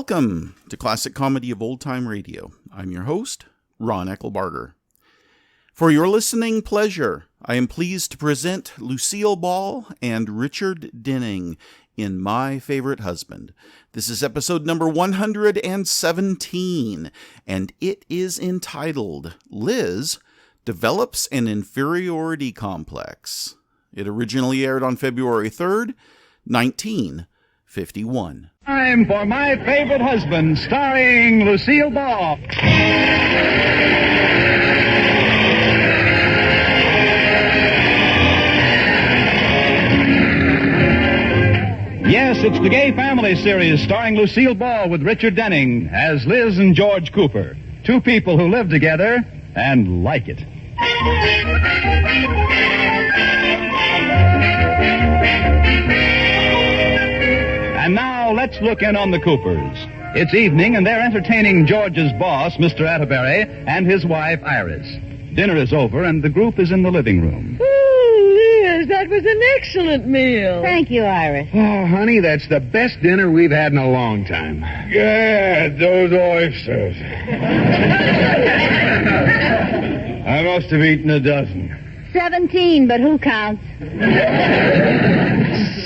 Welcome to Classic Comedy of Old Time Radio. I'm your host, Ron Eckelbarger. For your listening pleasure, I am pleased to present Lucille Ball and Richard Denning in My Favorite Husband. This is episode number 117, and it is entitled Liz Develops an Inferiority Complex. It originally aired on February 3rd, 1951. Time for My Favorite Husband, starring Lucille Ball. Yes, it's the Gay Family series starring Lucille Ball with Richard Denning as Liz and George Cooper, two people who live together and like it. And now let's look in on the Coopers. It's evening and they're entertaining George's boss, Mr. Atterbury, and his wife, Iris. Dinner is over and the group is in the living room. Liz, that was an excellent meal. Thank you, Iris. Oh, honey, that's the best dinner we've had in a long time. Yeah, those oysters. I must have eaten a dozen. 17, but who counts?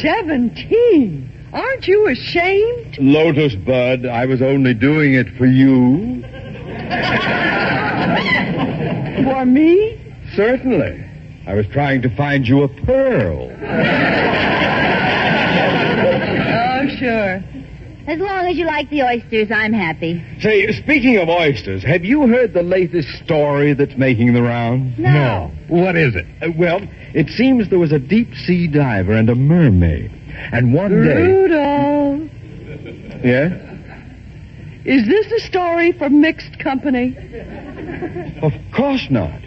17? Aren't you ashamed? Lotus Bud, I was only doing it for you. For me? Certainly. I was trying to find you a pearl. Oh, sure. As long as you like the oysters, I'm happy. Say, speaking of oysters, have you heard the latest story that's making the rounds? No. What is it? Well, it seems there was a deep-sea diver and a mermaid. And one day... Rudolph, Yeah? is this a story for mixed company? Of course not.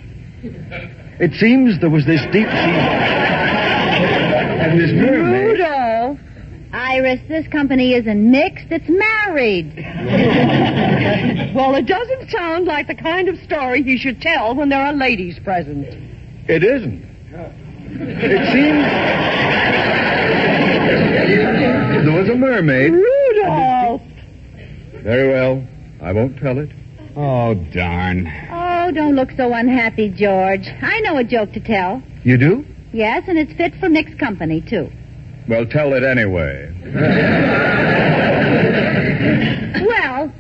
It seems there was this deep-sea and this mermaid... Rudolph. Iris, this company isn't mixed, it's married. Well, it doesn't sound like the kind of story you should tell when there are ladies present. It isn't. It seems... there was a mermaid. Rudolph. Very well. I won't tell it. Oh, darn. Oh, don't look so unhappy, George. I know a joke to tell. You do? Yes, and it's fit for mixed company, too. Well, tell it anyway. Well,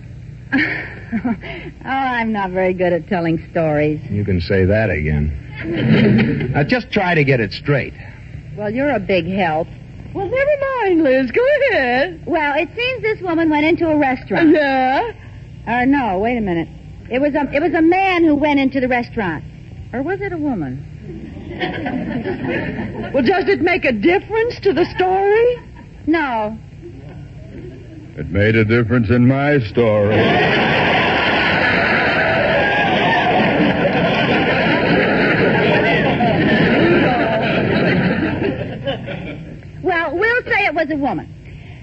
I'm not very good at telling stories. You can say that again. Now, just try to get it straight. Well, you're a big help. Well, never mind, Liz. Go ahead. Well, it seems this woman went into a restaurant. Yeah? Or no, wait a minute. It was a man who went into the restaurant. Or was it a woman? Well, does it make a difference to the story? No. It made a difference in my story. Well, we'll say it was a woman.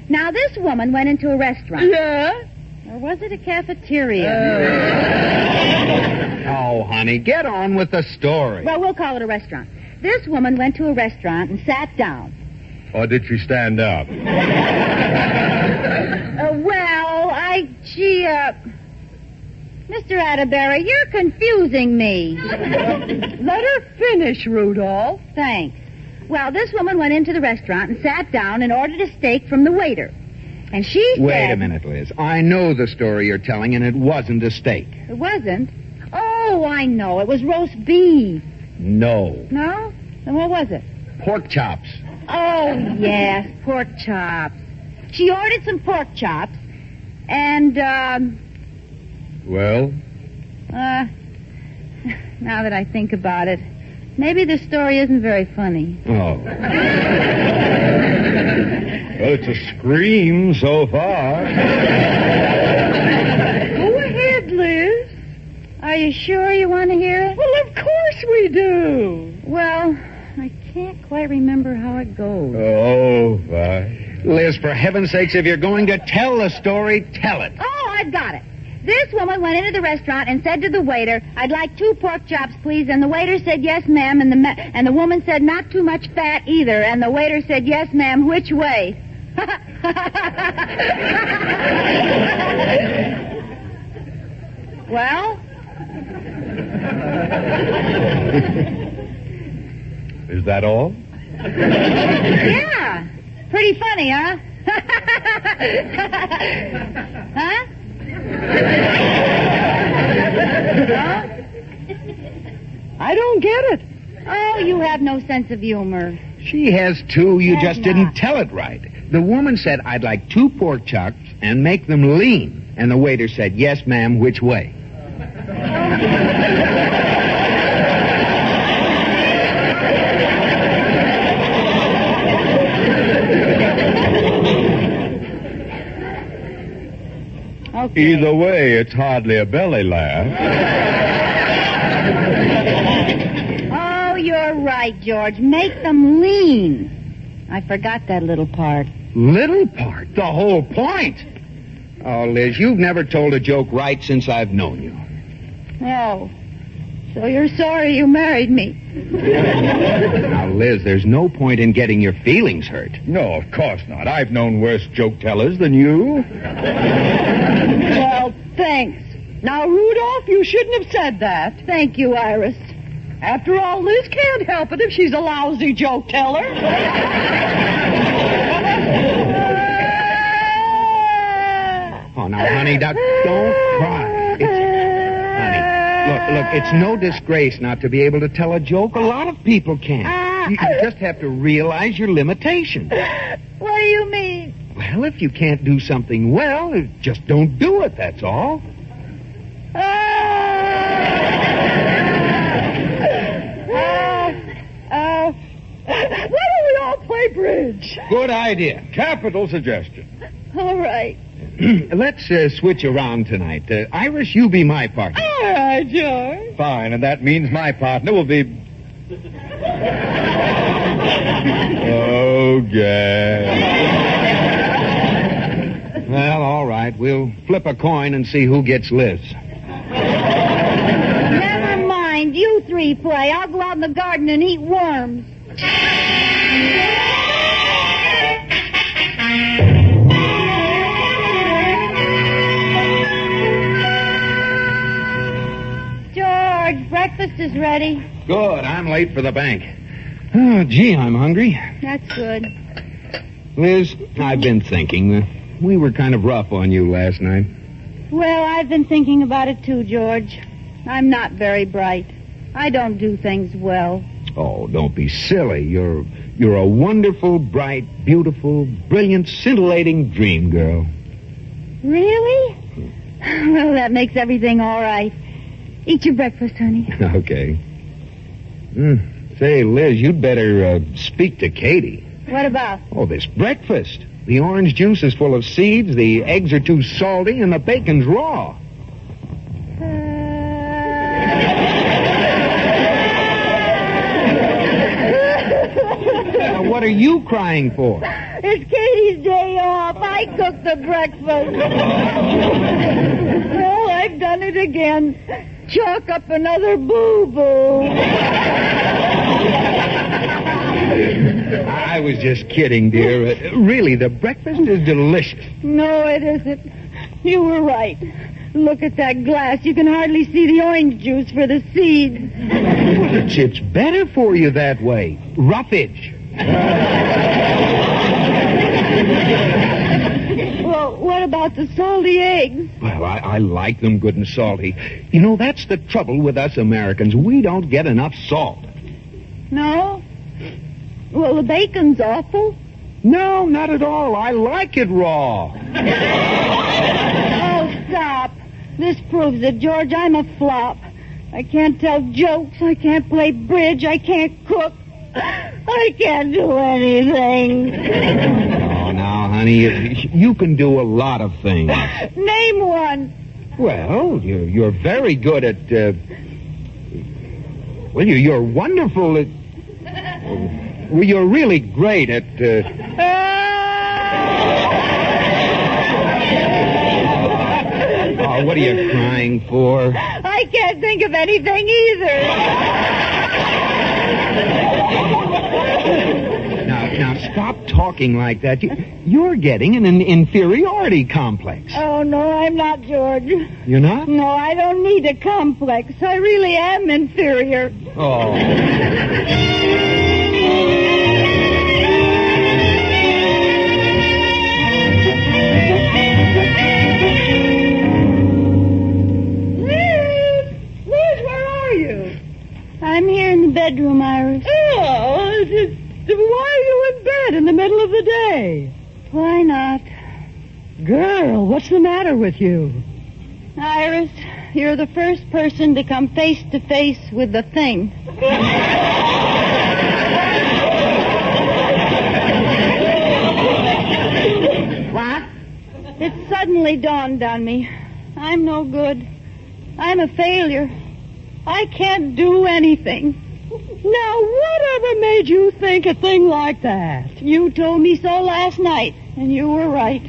Now, this woman went into a restaurant. Yeah? Or was it a cafeteria? Oh, honey, get on with the story. Well, we'll call it a restaurant. This woman went to a restaurant and sat down. Or did she stand up? Mr. Atterbury, you're confusing me. Let her finish, Rudolph. Thanks. Well, this woman went into the restaurant and sat down and ordered a steak from the waiter. And she said... Wait a minute, Liz. I know the story you're telling, and it wasn't a steak. It wasn't? Oh, I know. It was roast beef. No. No? Then what was it? Pork chops. Oh, yes, pork chops. She ordered some pork chops, and, Well? now that I think about it, maybe the story isn't very funny. Oh. Well, it's a scream so far. Go ahead, Liz. Are you sure you want to hear it? Well, of course we do. Well, I can't quite remember how it goes. Oh, fine. Liz, for heaven's sakes, if you're going to tell the story, tell it. Oh, I've got it. This woman went into the restaurant and said to the waiter, "I'd like 2 pork chops, please." And the waiter said, "Yes, ma'am." And the woman said, "Not too much fat either." And the waiter said, "Yes, ma'am. Which way?" Well? Is that all? Yeah. Pretty funny, huh? Huh? Huh? I don't get it. Oh, you have no sense of humor. She has too. You Has just not. didn't tell it right. The woman said, I'd like 2 pork chops and make them lean. And the waiter said, yes, ma'am, which way? Okay. Either way, it's hardly a belly laugh. Oh, you're right, George. Make them lean. I forgot that little part. Little part, the whole point. Oh, Liz, you've never told a joke right since I've known you. Oh. So you're sorry you married me. Now, Liz, there's no point in getting your feelings hurt. No, of course not. I've known worse joke tellers than you. Well, thanks. Now, Rudolph, you shouldn't have said that. Thank you, Iris. After all, Liz can't help it if she's a lousy joke teller. Oh, now, honey, don't cry. Honey, look, it's no disgrace not to be able to tell a joke. A lot of people can. You just have to realize your limitations. What do you mean? Well, if you can't do something well, just don't do it, that's all. Why don't we all play bridge? Good idea. Capital suggestion. All right. Let's switch around tonight. Iris, you be my partner. All right, George. Fine, and that means my partner will be... Okay. Well, all right. We'll flip a coin and see who gets Liz. Never mind. You 3 play. I'll go out in the garden and eat worms. George, breakfast is ready. Good. I'm late for the bank. Oh, gee, I'm hungry. That's good. Liz, I've been thinking. We were kind of rough on you last night. Well, I've been thinking about it too, George. I'm not very bright. I don't do things well. Oh, don't be silly. You're a wonderful, bright, beautiful, brilliant, scintillating dream girl. Really? Well, that makes everything all right. Eat your breakfast, honey. Okay. Say, Liz, you'd better speak to Katie. What about? Oh, this breakfast. The orange juice is full of seeds, the eggs are too salty, and the bacon's raw. What are you crying for? It's Katie's day off. I cooked the breakfast. Well, I've done it again. Chalk up another boo-boo. I was just kidding, dear. Really, the breakfast is delicious. No, it isn't. You were right. Look at that glass. You can hardly see the orange juice for the seeds. It's better for you that way. Roughage. Well, what about the salty eggs? Well, I like them good and salty. You know, that's the trouble with us Americans. We don't get enough salt. No? Well, the bacon's awful. No, not at all. I like it raw. Oh, stop. This proves it, George. I'm a flop. I can't tell jokes. I can't play bridge. I can't cook. I can't do anything. Oh, now, honey, you can do a lot of things. Name one. Well, you're very good at, well, you're wonderful at, well, you're really great at, oh, what are you crying for? I can't think of anything either. Now, Now, stop talking like that. You're getting an inferiority complex. Oh, no, I'm not, George. You're not? No, I don't need a complex. I really am inferior. Oh. Liz, where are you? I'm here in the bedroom, Iris. Oh, why are you in bed in the middle of the day? Why not? Girl, what's the matter with you? Iris, you're the first person to come face to face with the thing. What? It suddenly dawned on me. I'm no good. I'm a failure. I can't do anything. Now, whatever made you think a thing like that? You told me so last night, and you were right.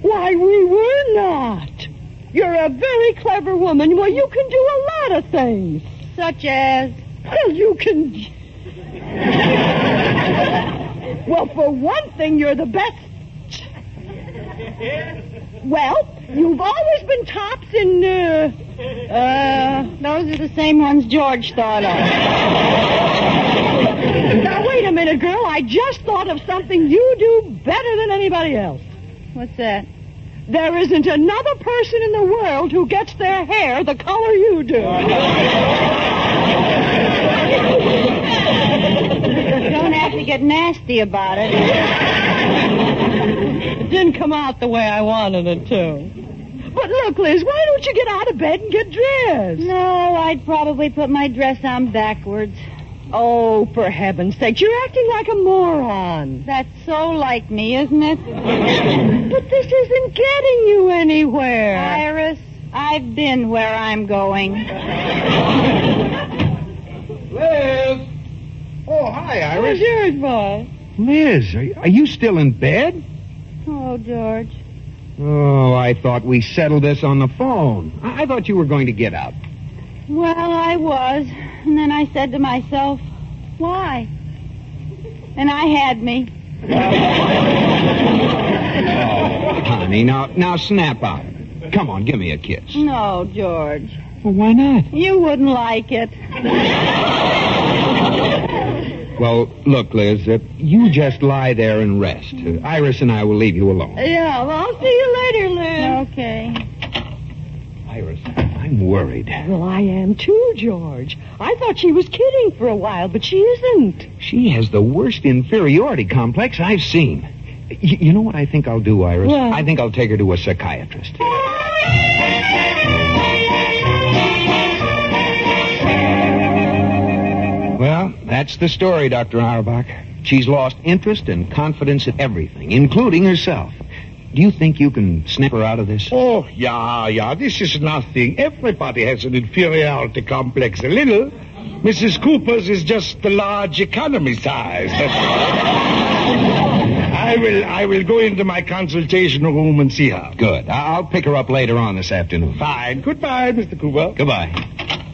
Why, we were not. You're a very clever woman. Well, you can do a lot of things. Such as... Well, you can... Well, for one thing, you're the best. Well, you've always been tops in, those are the same ones George thought of. Now, wait a minute, girl. I just thought of something you do better than anybody else. What's that? There isn't another person in the world who gets their hair the color you do. Don't have to get nasty about it. It didn't come out the way I wanted it to. But look, Liz, why don't you get out of bed and get dressed? No, I'd probably put my dress on backwards. Oh, for heaven's sake, you're acting like a moron. That's so like me, isn't it? But this isn't getting you anywhere. Iris, I've been where I'm going. Liz! Oh, hi, Iris. Where's yours, boy? Liz, are you still in bed? Oh, George. Oh, I thought we settled this on the phone. I thought you were going to get up. Well, I was. And then I said to myself, why? And I had me. Oh, honey, now snap out. Come on, give me a kiss. No, George. Well, why not? You wouldn't like it. Well, look, Liz, you just lie there and rest. Iris and I will leave you alone. Yeah, well, I'll see you later, Liz. Okay. Iris, I'm worried. Well, I am too, George. I thought she was kidding for a while, but she isn't. She has the worst inferiority complex I've seen. You know what I think I'll do, Iris? What? I think I'll take her to a psychiatrist. Well, that's the story, Dr. Eirbach. She's lost interest and confidence in everything, including herself. Do you think you can snap her out of this? Oh, yeah, this is nothing. Everybody has an inferiority complex, a little. Mrs. Cooper's is just the large economy size. I will go into my consultation room and see her. Good. I'll pick her up later on this afternoon. Fine. Goodbye, Mr. Cooper. Goodbye.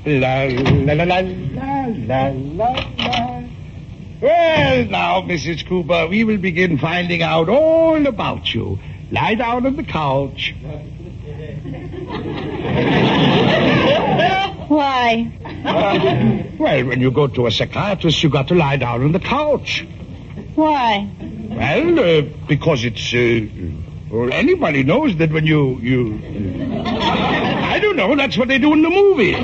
La, la, la, la, la, la, la, la. Well, now, Mrs. Cooper, we will begin finding out all about you. Lie down on the couch. Why? Well, when you go to a psychiatrist, you got to lie down on the couch. Why? Well, because it's, well, anybody knows that when you I don't know, that's what they do in the movie.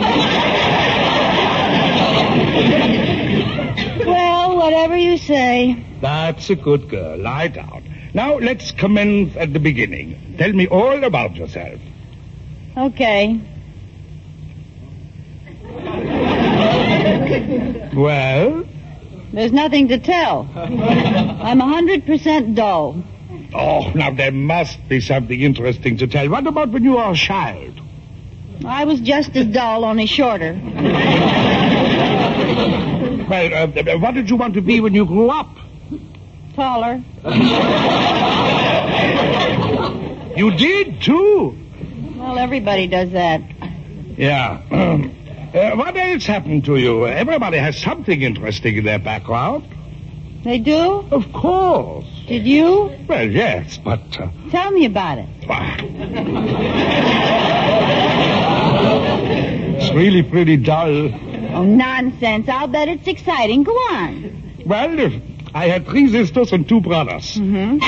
Well, whatever you say. That's a good girl. Lie down. Now, let's commence at the beginning. Tell me all about yourself. Okay. Well? There's nothing to tell. I'm 100% dull. Oh, now there must be something interesting to tell. What about when you were a child? I was just as dull, only shorter. Well, what did you want to be when you grew up? Taller. You did, too. Well, everybody does that. Yeah. What else happened to you? Everybody has something interesting in their background. They do? Of course. Did you? Well, yes, but... Tell me about it. It's really pretty dull. Oh, nonsense. I'll bet it's exciting. Go on. Well, I had 3 sisters and 2 brothers. Mm-hmm.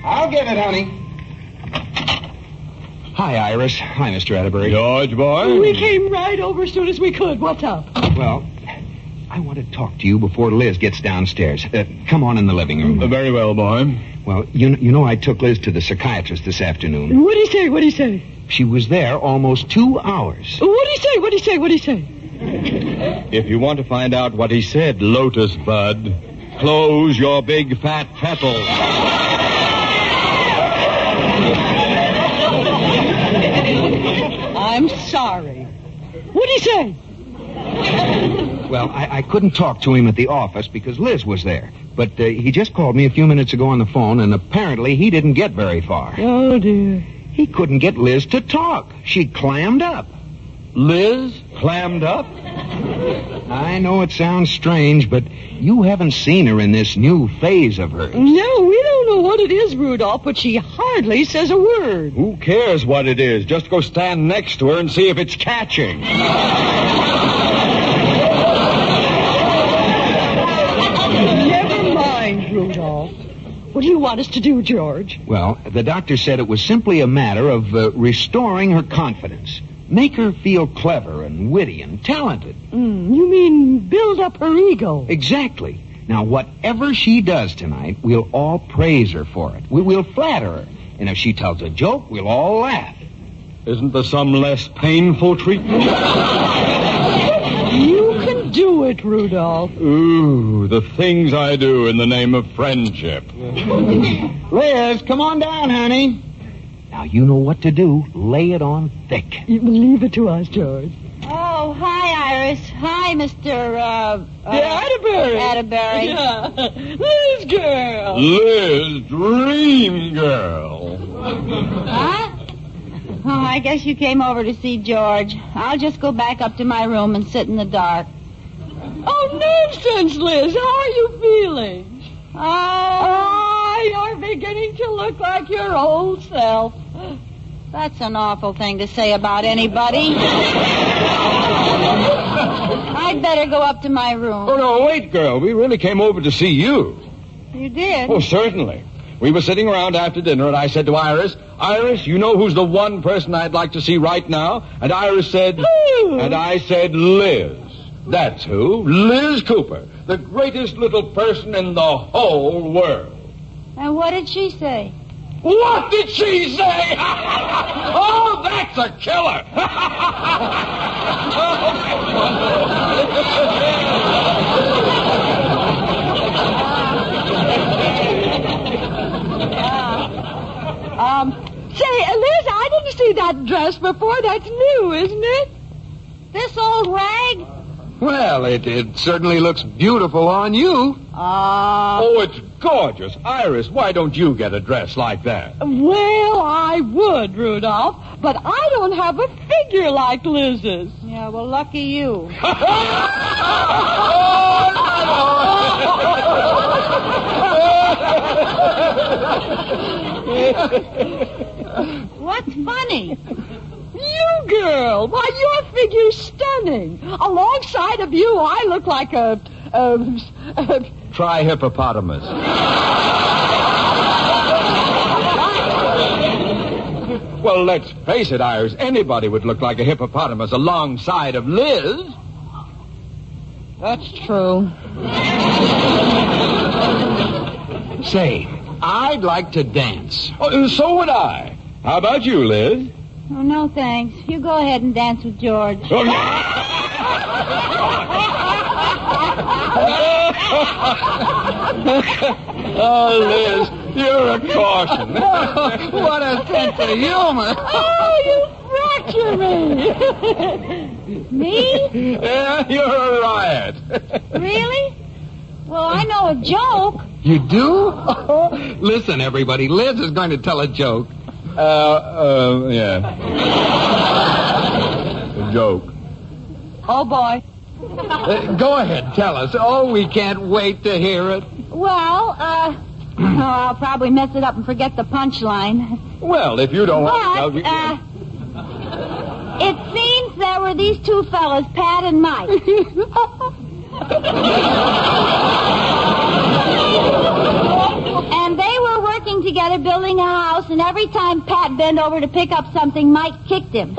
I'll get it, honey. Hi, Iris. Hi, Mr. Atterbury. George, boy. We came right over as soon as we could. What's up? Well, I want to talk to you before Liz gets downstairs. Come on in the living room. Very well, boy. Well, you know I took Liz to the psychiatrist this afternoon. What'd he say? What'd he say? She was there almost 2 hours. What'd he say? What'd he say? What'd he say? If you want to find out what he said, Lotus Bud, close your big fat petal. I'm sorry. What'd he say? Well, I couldn't talk to him at the office because Liz was there. But he just called me a few minutes ago on the phone, and apparently he didn't get very far. Oh, dear. He couldn't get Liz to talk. She clammed up. Liz clammed up? I know it sounds strange, but you haven't seen her in this new phase of hers. No, we don't know what it is, Rudolph, but she hardly says a word. Who cares what it is? Just go stand next to her and see if it's catching. Never mind, Rudolph. What do you want us to do, George? Well, the doctor said it was simply a matter of restoring her confidence. Make her feel clever and witty and talented. You mean build up her ego? Exactly. Now, whatever she does tonight, we'll all praise her for it. We'll flatter her. And if she tells a joke, we'll all laugh. Isn't there some less painful treatment? You can do it, Rudolph. Ooh, the things I do in the name of friendship. Liz, come on down, honey. Now, you know what to do. Lay it on thick. You leave it to us, George. Oh, hi, Iris. Hi, Mr. Atterbury. Atterbury. Yeah. Liz girl. Liz, dream girl. Huh? Oh, I guess you came over to see George. I'll just go back up to my room and sit in the dark. Oh, nonsense, Liz. How are you feeling? Oh, you're beginning to look like your old self. that's an awful thing to say about anybody. I'd better go up to my room. Oh, no, wait, girl. We really came over to see you. You did? Oh, certainly. We were sitting around after dinner, and I said to Iris, Iris, you know who's the one person I'd like to see right now? And Iris said... Who? And I said, Liz. That's who. Liz Cooper. The greatest little person in the whole world. And what did she say? What did she say? Oh, that's a killer. Say, Liz, I didn't see that dress before. That's new, isn't it? This old rag? Well, it certainly looks beautiful on you. Oh, it's gorgeous. Iris, why don't you get a dress like that? Well, I would, Rudolph, but I don't have a figure like Liz's. Yeah, well, lucky you. What's funny? You girl, why, your figure's stunning. Alongside of you, I look like a Try hippopotamus. Well, let's face it, Iris. Anybody would look like a hippopotamus alongside of Liz. That's true. Say, I'd like to dance. Oh, so would I. How about you, Liz? Oh, no, thanks. You go ahead and dance with George. Oh, oh, Liz, you're a caution. What a sense of humor. Oh, you fracture me. Me? Yeah, you're a riot. Really? Well, I know a joke. You do? Listen, everybody, Liz is going to tell a joke. Yeah. A joke. Oh, boy. Go ahead, tell us. Oh, we can't wait to hear it. Well, I'll probably mess it up and forget the punchline. Well, if you don't want to But, tell... it seems there were these two fellas, Pat and Mike. And they were working together building a house, and every time Pat bent over to pick up something, Mike kicked him.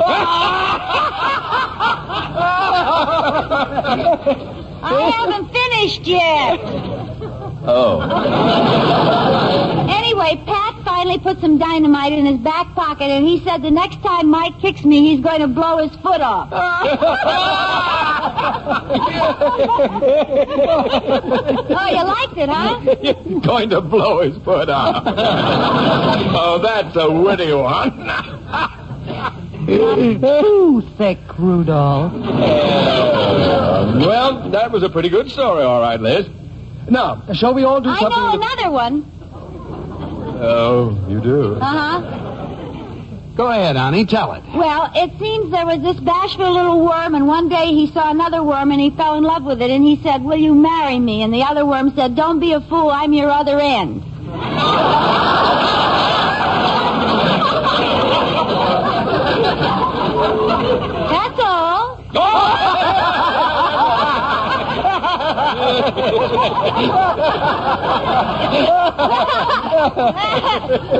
I haven't finished yet. Oh. Anyway, Pat finally put some dynamite in his back pocket, and he said the next time Mike kicks me, he's going to blow his foot off. Oh, you liked it, huh? You're going to blow his foot off. Oh, that's a witty one. Too thick, Rudolph. Well, that was a pretty good story, all right, Liz. Now, shall we all do I something... know another one. Oh, you do? Uh-huh. Go ahead, Annie, tell it. Well, it seems there was this bashful little worm, and one day he saw another worm, and he fell in love with it, and he said, "Will you marry me?" And the other worm said, "Don't be a fool, I'm your other end." That's all.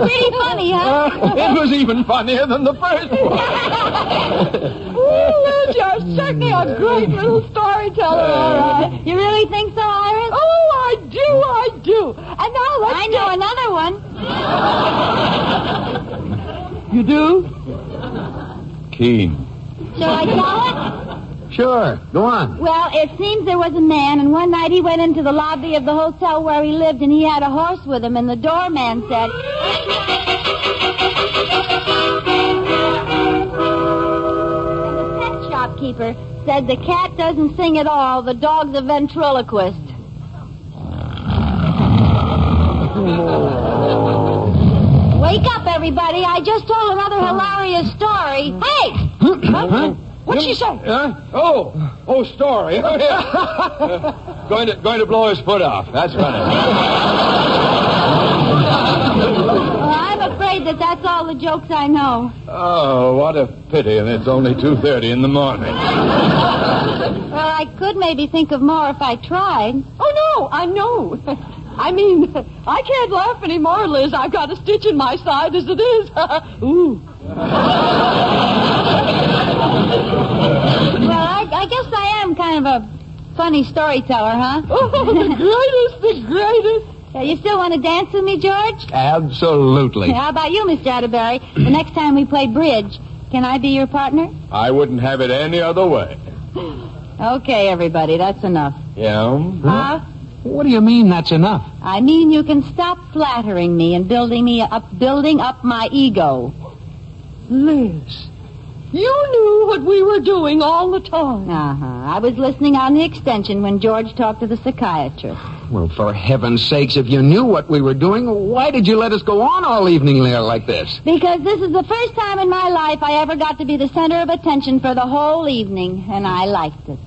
Pretty funny, huh? It was even funnier than the first one. Ooh, Liz, you're certainly a great little storyteller, all right. You really think so, Iris? Oh, I do. And now let's I know another one. You do? Keen. Shall I tell it? Sure, go on. Well, it seems there was a man, and one night he went into the lobby of the hotel where he lived, and he had a horse with him, and the doorman said... And the pet shopkeeper said the cat doesn't sing at all, the dog's a ventriloquist. Wake up, everybody. I just told another hilarious story. Hey! What'd she say? Oh, story. Going to blow his foot off. That's funny. Well, I'm afraid that's all the jokes I know. Oh, what a pity, and it's only 2:30 in the morning. Well, I could maybe think of more if I tried. Oh, no, I know. I mean, I can't laugh anymore, Liz. I've got a stitch in my side as it is. Ooh. Well, I guess I am kind of a funny storyteller, huh? Oh, the greatest. Yeah, you still want to dance with me, George? Absolutely. How about you, Mr. Atterbury? The next time we play bridge, can I be your partner? I wouldn't have it any other way. Okay, everybody, that's enough. Yeah? Huh? What do you mean that's enough? I mean you can stop flattering me and building up my ego. Liz, you knew what we were doing all the time. Uh-huh. I was listening on the extension when George talked to the psychiatrist. Well, for heaven's sakes, if you knew what we were doing, why did you let us go on all evening there like this? Because this is the first time in my life I ever got to be the center of attention for the whole evening, and I liked it.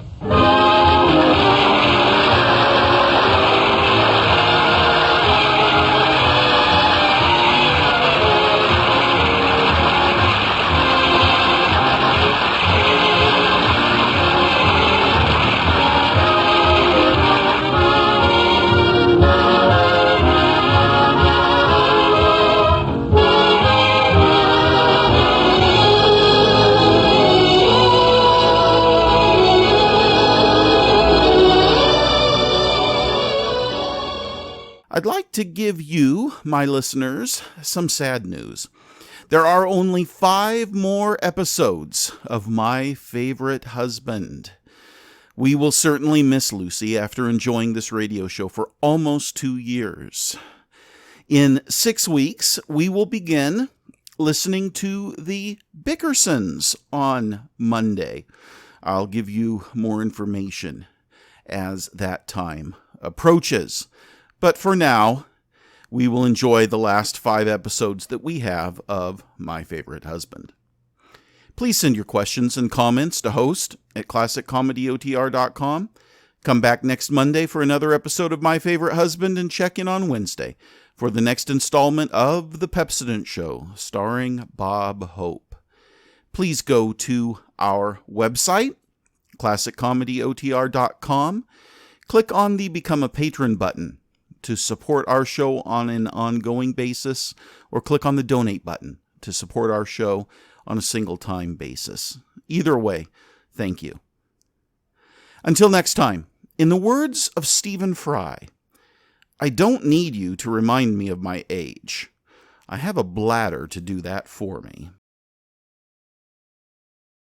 I'd like to give you, my listeners, some sad news. There are only 5 more episodes of My Favorite Husband. We will certainly miss Lucy after enjoying this radio show for almost 2 years. In 6 weeks, we will begin listening to the Bickersons on Monday. I'll give you more information as that time approaches. But for now, we will enjoy the last 5 episodes that we have of My Favorite Husband. Please send your questions and comments to host@classiccomedyotr.com. Come back next Monday for another episode of My Favorite Husband, and check in on Wednesday for the next installment of The Pepsodent Show, starring Bob Hope. Please go to our website, classiccomedyotr.com. Click on the Become a Patron button to support our show on an ongoing basis, or click on the Donate button to support our show on a single-time basis. Either way, thank you. Until next time, in the words of Stephen Fry, I don't need you to remind me of my age. I have a bladder to do that for me.